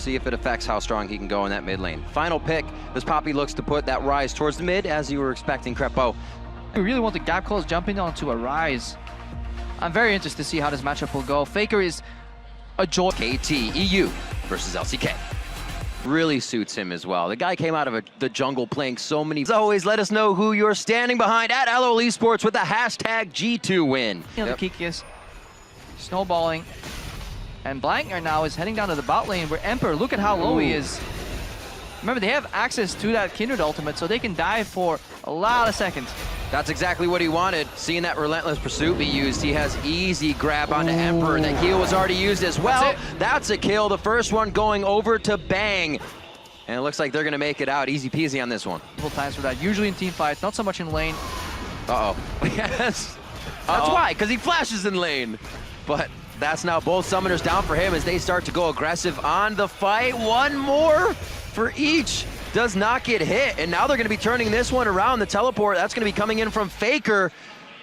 see if it affects how strong he can go in that mid lane. Final pick, as Poppy looks to put that Ryze towards the mid, as you were expecting, Crepo. We really want the gap close jumping onto a Ryze. I'm very interested to see how this matchup will go. Faker is a joy. KT EU versus LCK. Really suits him as well. The guy came out of the jungle playing so many. As always, let us know who you're standing behind at LOL Esports with the hashtag G2 win. The Kikis snowballing. And Blankner now is heading down to the bot lane where Emperor, look at how low he is. Remember, they have access to that Kindred ultimate, so they can dive for a lot of seconds. That's exactly what he wanted. Seeing that Relentless Pursuit be used, he has easy grab onto Emperor. That heal was already used as well. That's a kill. The first one going over to Bang. And it looks like they're going to make it out easy peasy on this one. Multiple times for that. Usually in team fights, not so much in lane. Uh-oh. Yes. That's why, because he flashes in lane. But that's now both summoners down for him as they start to go aggressive on the fight. One more for each. Does not get hit, and now they're going to be turning this one around. The teleport, that's going to be coming in from Faker.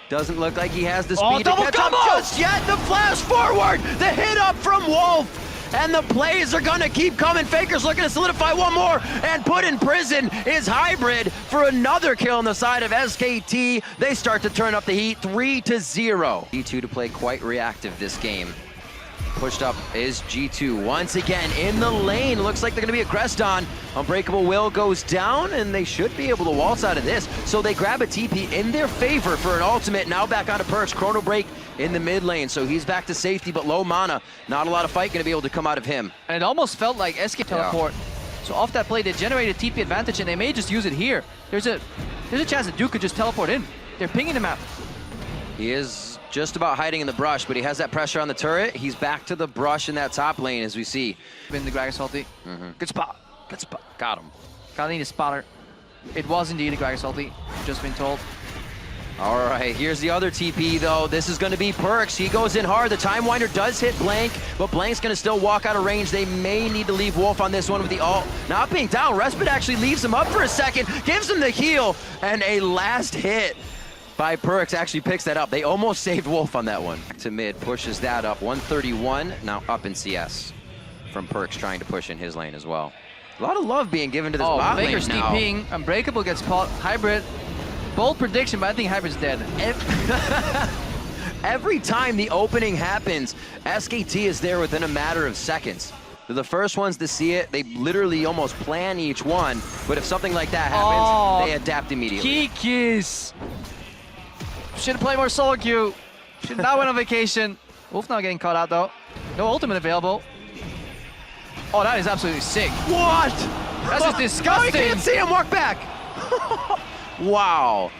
Doesn't look like he has the speed to catch up just yet. The flash forward, the hit up from Wolf, and the plays are going to keep coming. Faker's looking to solidify one more and put in prison is Hybrid for another kill on the side of SKT. They start to turn up the heat 3-0. G2 to play quite reactive this game. Pushed up is G2 once again in the lane. Looks like they're gonna be aggressed on. Unbreakable Will goes down and they should be able to waltz out of this. So they grab a TP in their favor for an ultimate. Now back onto Perkz. Chrono Break in the mid lane. So he's back to safety, but low mana. Not a lot of fight gonna be able to come out of him. And it almost felt like SK teleport. So off that play, they generated TP advantage and they may just use it here. There's a chance that Duke could just teleport in. They're pinging the map. He is just about hiding in the brush, but he has that pressure on the turret. He's back to the brush in that top lane, as we see. Been the Gragas ulti. Good spot. Good spot. Got him. Gotta need a spotter. It was indeed a Gragas ulti, just been told. All right, here's the other TP, though. This is going to be Perkz. He goes in hard. The Time Winder does hit Blank, but Blank's going to still walk out of range. They may need to leave Wolf on this one with the ult. Not being down, Respite actually leaves him up for a second, gives him the heal, and a last hit by Perkz actually picks that up. They almost saved Wolf on that one. Back to mid, pushes that up. 131, now up in CS from Perkz trying to push in his lane as well. A lot of love being given to this bot lane now. Faker's TPing, Unbreakable gets caught. Hybrid, bold prediction, but I think Hybrid's dead. Every time the opening happens, SKT is there within a matter of seconds. They're the first ones to see it. They literally almost plan each one, but if something like that happens, they adapt immediately. Kikis! Should have played more solo queue. Should not went on vacation. Wolf not getting caught out though. No ultimate available. Oh, that is absolutely sick. What? That's just disgusting. Oh, you can't see him walk back. Wow.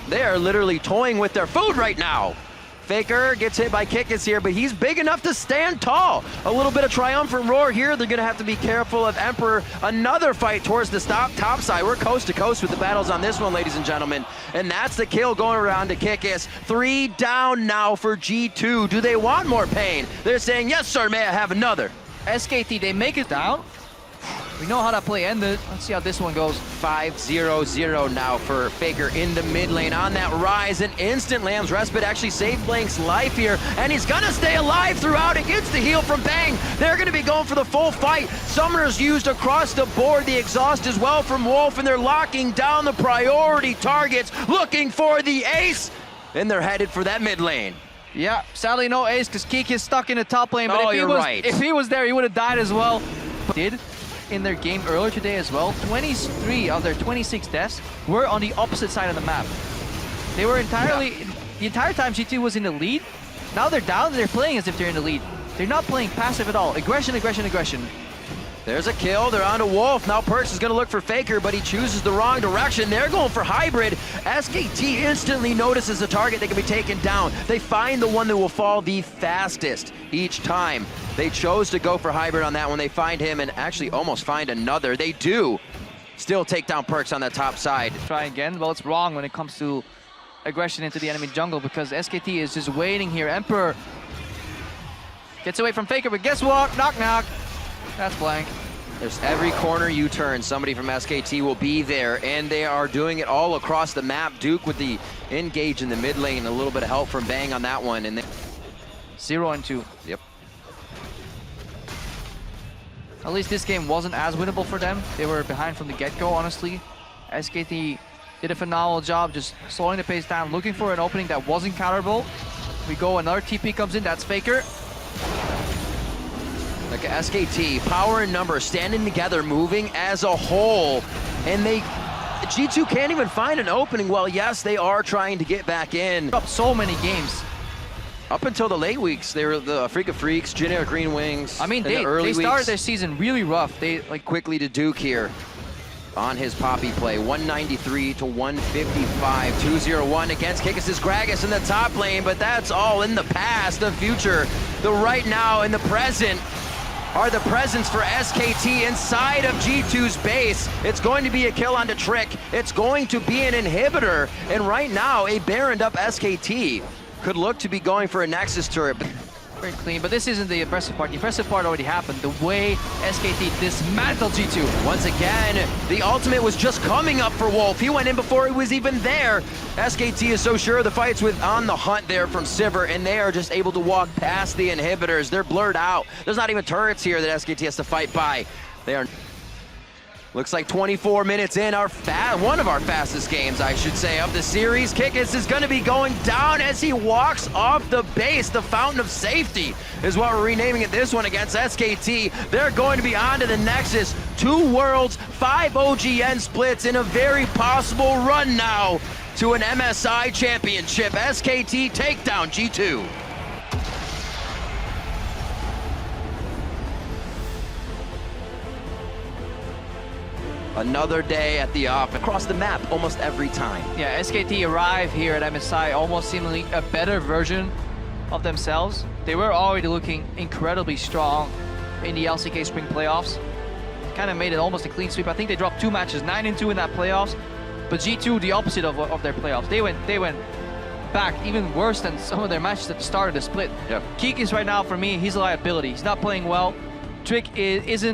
They are literally toying with their food right now. Faker gets hit by Kikis here, but he's big enough to stand tall. A little bit of triumphant roar here. They're going to have to be careful of Emperor. Another fight towards the top side. We're coast to coast with the battles on this one, ladies and gentlemen. And that's the kill going around to Kikis. 3 down now for G2. Do they want more pain? They're saying, yes, sir, may I have another? SKT, they make it down. We know how that play ended. Let's see how this one goes. 5-0-0 now for Faker in the mid lane on that Ryze. And instant Lamb's Respite actually saved Blank's life here. And he's gonna stay alive throughout. It gets the heal from Bang. They're gonna be going for the full fight. Summoners used across the board. The exhaust as well from Wolf. And they're locking down the priority targets, looking for the ace. And they're headed for that mid lane. Yeah, sadly no ace because Kiki is stuck in the top lane. But if he was there, he would have died as well. But did in their game earlier today as well, 23 of their 26 deaths were on the opposite side of the map. They were entirely, the entire time G2 was in the lead. Now they're down, they're playing as if they're in the lead. They're not playing passive at all. Aggression, aggression, aggression. There's a kill, they're on to Wolf. Now Perkz is gonna look for Faker, but he chooses the wrong direction. They're going for Hybrid. SKT instantly notices a target that can be taken down. They find the one that will fall the fastest each time. They chose to go for Hybrid on that one. They find him and actually almost find another. They do still take down Perkz on that top side. Try again, well, it's wrong when it comes to aggression into the enemy jungle because SKT is just waiting here. Emperor gets away from Faker, but guess what? Knock, knock. That's Blank. There's every corner you turn, somebody from SKT will be there, and they are doing it all across the map. Duke with the engage in the mid lane, a little bit of help from Bang on that one. And 0 and 2. Yep. At least this game wasn't as winnable for them. They were behind from the get-go, honestly. SKT did a phenomenal job just slowing the pace down, looking for an opening that wasn't counterable. We go, another TP comes in, that's Faker. Like SKT, power and numbers standing together, moving as a whole. And G2 can't even find an opening. Well, yes, they are trying to get back in. Up so many games. Up until the late weeks, they were the Freak of Freaks, Generic Green Wings. I mean, they started their season really rough. They quickly to Duke here on his Poppy play. 193 to 155, 2-0-1 against Kikis' Gragas in the top lane, but that's all in the past. The future, the right now and the present are the presents for SKT inside of G2's base. It's going to be a kill onto Trick. It's going to be an inhibitor. And right now, a Baroned up SKT could look to be going for a Nexus turret. Very clean, but this isn't the impressive part. The impressive part already happened. The way SKT dismantled G2. Once again, the ultimate was just coming up for Wolf. He went in before he was even there. SKT is so sure the fight's on the hunt there from Sivir, and they are just able to walk past the inhibitors. They're blurred out. There's not even turrets here that SKT has to fight by. They are... Looks like 24 minutes in, one of our fastest games, I should say, of the series. Kikis is going to be going down as he walks off the base. The Fountain of Safety is what we're renaming it, this one against SKT. They're going to be on to the Nexus. 2 worlds, 5 OGN splits in a very possible run now to an MSI championship. SKT take down G2. Another day at the office. Across the map almost every time. Yeah, SKT arrive here at MSI almost seemingly a better version of themselves. They were already looking incredibly strong in the LCK Spring Playoffs. Kind of made it almost a clean sweep. I think they dropped 2 matches, 9-2 in that playoffs. But G2, the opposite of their playoffs. They went back even worse than some of their matches at the start of the split. Yep. Kikis right now, for me, he's a liability. He's not playing well. Trick isn't